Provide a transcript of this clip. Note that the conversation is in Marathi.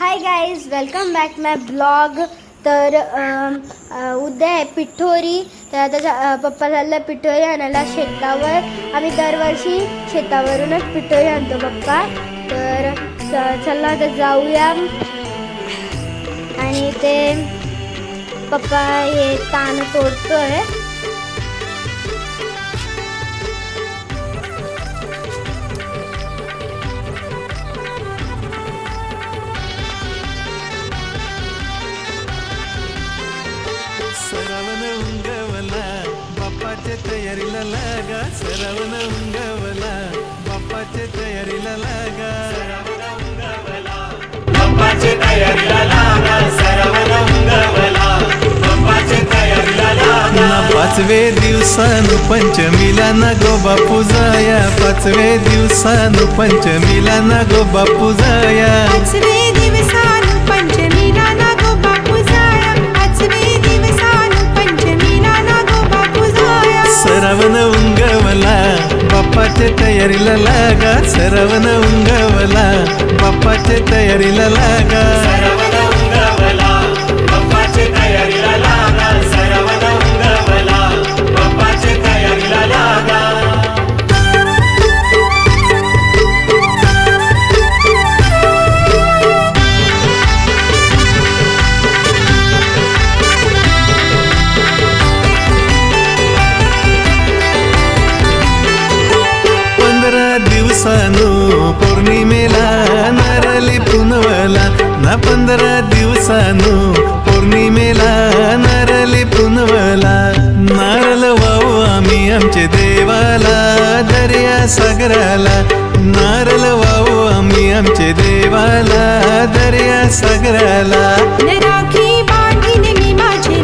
हाय गाईज, वेलकम बॅक माय ब्लॉग. तर उद्या आहे पिठोरी. तर आता पप्पा चालला पिठोरी आणायला शेतावर. आम्ही दरवर्षी शेतावरूनच पिठोरी आणतो पप्पा. तर चला आता जाऊया. आणि ते पप्पा हे ताण तोडतोय. सरवण उंगवला बाप्पाच्या तयारीला लागा. सरवण उंगवला बाप्पाच्या तयारीला लागा. बाप्पाच्या तयारीला लागा. सरवण उंगवला बाप्पाच्या तयारीला लागा. पाचवे दिवसानु पंचमीला ना गो बापू जाया. पाचवे दिवसानु पंचमीला ना गो बापू जाया. पाचवे दिवसानु पंचमीला ना गो बापू जाया. पाचवे दिवसानु पंचमीला ना गो बापू जाया. सरवण उंगवला बाप्पाच्या तयारीला लागा. सरवण उंगवला बाप्पाच्या तयारीला लागा. सरवण उंगवला बाप्पाच्या तयारीला लागा. सरवण उंगवला बाप्पाच्या तयारीला लागा. दिवसानु पौर्णिमेला नारली पुनवला ना. 15 दिवसानु पौर्णिमेला नारली पुनवला. नारळ वाहू आम्ही आमचे देवाला दर्या सागराला. नारळ वाहू आम्ही आमचे देवाला दर्या सागराला.